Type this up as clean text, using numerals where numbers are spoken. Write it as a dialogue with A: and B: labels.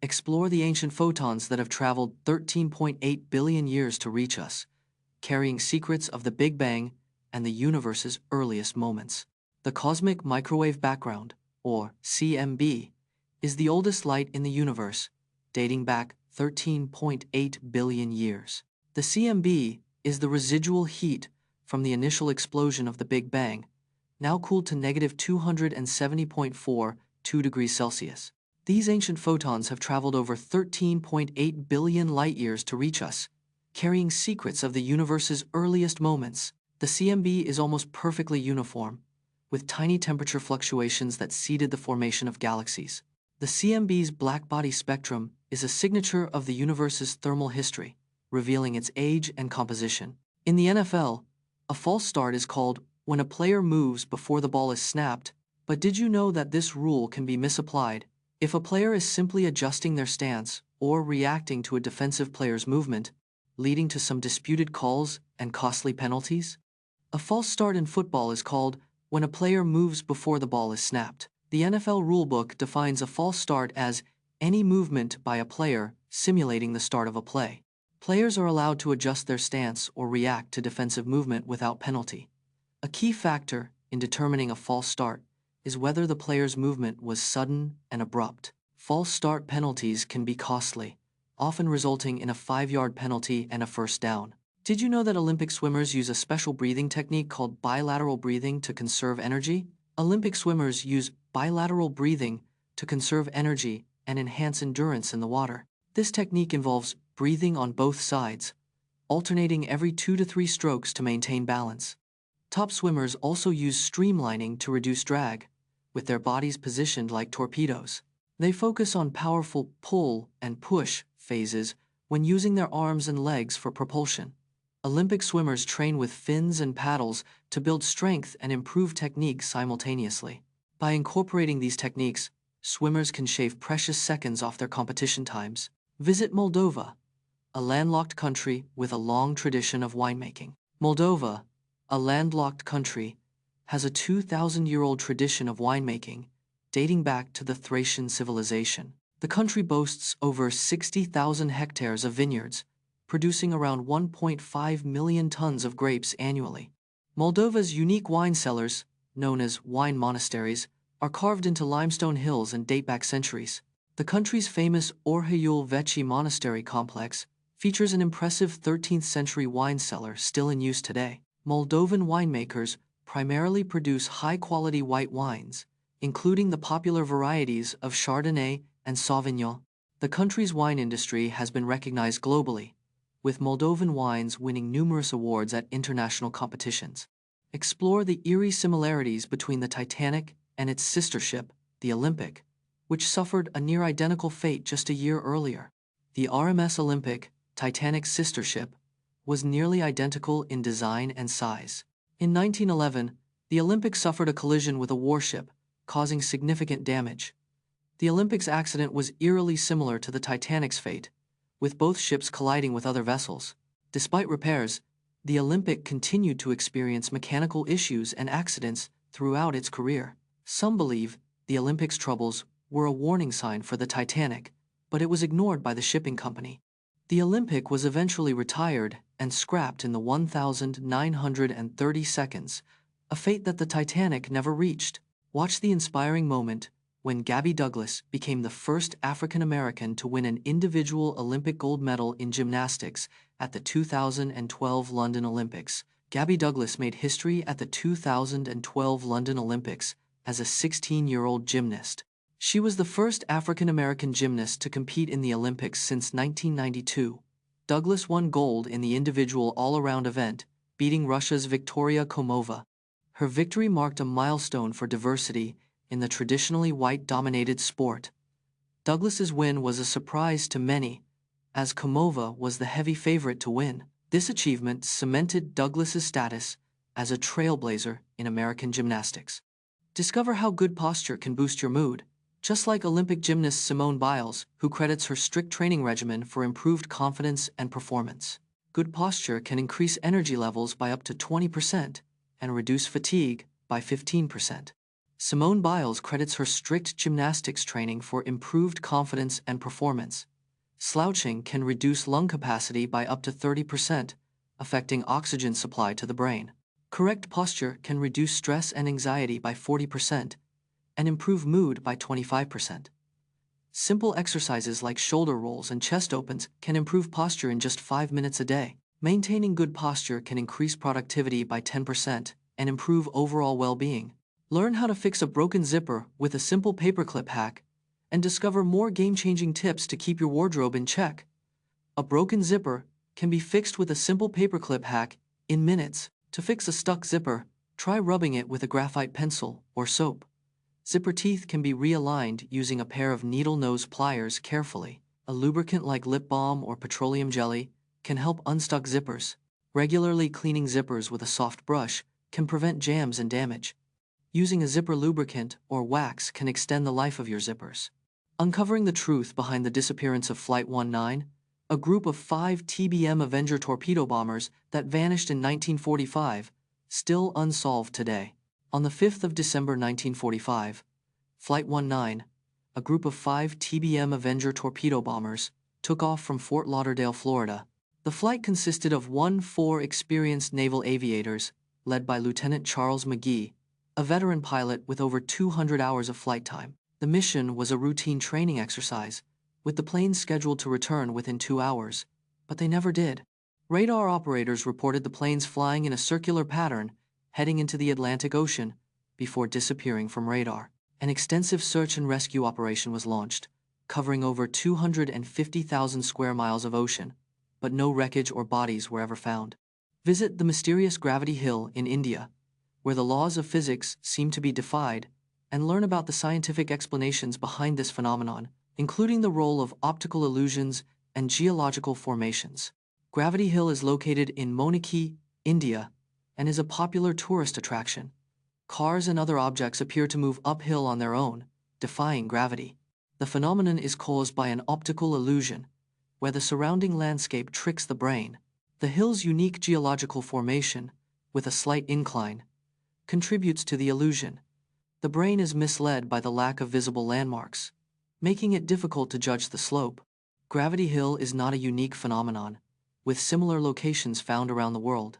A: Explore the ancient photons that have traveled 13.8 billion years to reach us, carrying secrets of the Big Bang and the universe's earliest moments. The cosmic microwave background, or CMB, is the oldest light in the universe, dating back 13.8 billion years. The CMB is the residual heat from the initial explosion of the Big Bang, now cooled to negative 270.42 degrees Celsius. These ancient photons have traveled over 13.8 billion light-years to reach us, carrying secrets of the universe's earliest moments. The CMB is almost perfectly uniform, with tiny temperature fluctuations that seeded the formation of galaxies. The CMB's blackbody spectrum is a signature of the universe's thermal history, revealing its age and composition. In the NFL, a false start is called when a player moves before the ball is snapped, but did you know that this rule can be misapplied? If a player is simply adjusting their stance or reacting to a defensive player's movement, leading to some disputed calls and costly penalties? A false start in football is called when a player moves before the ball is snapped. The NFL rulebook defines a false start as any movement by a player simulating the start of a play. Players are allowed to adjust their stance or react to defensive movement without penalty. A key factor in determining a false start is whether the player's movement was sudden and abrupt. False start penalties can be costly, often resulting in a 5-yard penalty and a first down. Did you know that Olympic swimmers use a special breathing technique called bilateral breathing to conserve energy? Olympic swimmers use bilateral breathing to conserve energy and enhance endurance in the water. This technique involves breathing on both sides, alternating every 2 to 3 strokes to maintain balance. Top swimmers also use streamlining to reduce drag, with their bodies positioned like torpedoes. They focus on powerful pull and push phases when using their arms and legs for propulsion. Olympic swimmers train with fins and paddles to build strength and improve technique simultaneously. By incorporating these techniques, swimmers can shave precious seconds off their competition times. Visit Moldova, a landlocked country with a long tradition of winemaking. Moldova, a landlocked country, has a 2,000-year-old tradition of winemaking, dating back to the Thracian civilization. The country boasts over 60,000 hectares of vineyards, producing around 1.5 million tons of grapes annually. Moldova's unique wine cellars, known as wine monasteries, are carved into limestone hills and date back centuries. The country's famous Orheiul Vechi monastery complex features an impressive 13th-century wine cellar still in use today. Moldovan winemakers primarily produce high-quality white wines, including the popular varieties of Chardonnay and Sauvignon. The country's wine industry has been recognized globally, with Moldovan wines winning numerous awards at international competitions. Explore the eerie similarities between the Titanic and its sister ship, the Olympic, which suffered a near-identical fate just a year earlier. The RMS Olympic, Titanic's sister ship, was nearly identical in design and size. In 1911, the Olympic suffered a collision with a warship, causing significant damage. The Olympic's accident was eerily similar to the Titanic's fate, with both ships colliding with other vessels. Despite repairs, the Olympic continued to experience mechanical issues and accidents throughout its career. Some believe the Olympic's troubles were a warning sign for the Titanic, but it was ignored by the shipping company. The Olympic was eventually retired and scrapped in the 1,930 seconds, a fate that the Titanic never reached. Watch the inspiring moment when Gabby Douglas became the first African-American to win an individual Olympic gold medal in gymnastics at the 2012 London Olympics. Gabby Douglas made history at the 2012 London Olympics as a 16-year-old gymnast. She was the first African-American gymnast to compete in the Olympics since 1992. Douglas won gold in the individual all-around event, beating Russia's Victoria Komova. Her victory marked a milestone for diversity in the traditionally white-dominated sport. Douglas's win was a surprise to many, as Komova was the heavy favorite to win. This achievement cemented Douglas's status as a trailblazer in American gymnastics. Discover how good posture can boost your mood. Just like Olympic gymnast Simone Biles, who credits her strict training regimen for improved confidence and performance. Good posture can increase energy levels by up to 20% and reduce fatigue by 15%. Simone Biles credits her strict gymnastics training for improved confidence and performance. Slouching can reduce lung capacity by up to 30%, affecting oxygen supply to the brain. Correct posture can reduce stress and anxiety by 40% and improve mood by 25%. Simple exercises like shoulder rolls and chest opens can improve posture in just 5 minutes a day. Maintaining good posture can increase productivity by 10% and improve overall well-being. Learn how to fix a broken zipper with a simple paperclip hack and discover more game-changing tips to keep your wardrobe in check. A broken zipper can be fixed with a simple paperclip hack in minutes. To fix a stuck zipper, try rubbing it with a graphite pencil or soap. Zipper teeth can be realigned using a pair of needle nose pliers carefully. A lubricant like lip balm or petroleum jelly can help unstuck zippers. Regularly cleaning zippers with a soft brush can prevent jams and damage. Using a zipper lubricant or wax can extend the life of your zippers. Uncovering the truth behind the disappearance of Flight 19, a group of 5 TBM Avenger torpedo bombers that vanished in 1945, still unsolved today. On the 5th of December 1945, Flight 19, a group of 5 TBM Avenger torpedo bombers, took off from Fort Lauderdale, Florida. The flight consisted of 4 experienced naval aviators, led by Lieutenant Charles McGee, a veteran pilot with over 200 hours of flight time. The mission was a routine training exercise, with the planes scheduled to return within 2 hours, but they never did. Radar operators reported the planes flying in a circular pattern, heading into the Atlantic Ocean, before disappearing from radar. An extensive search and rescue operation was launched, covering over 250,000 square miles of ocean, but no wreckage or bodies were ever found. Visit the mysterious Gravity Hill in India, where the laws of physics seem to be defied, and learn about the scientific explanations behind this phenomenon, including the role of optical illusions and geological formations. Gravity Hill is located in Moniki, India, and is a popular tourist attraction. Cars and other objects appear to move uphill on their own, defying gravity. The phenomenon is caused by an optical illusion, where the surrounding landscape tricks the brain. The hill's unique geological formation, with a slight incline, contributes to the illusion. The brain is misled by the lack of visible landmarks, making it difficult to judge the slope. Gravity Hill is not a unique phenomenon, with similar locations found around the world.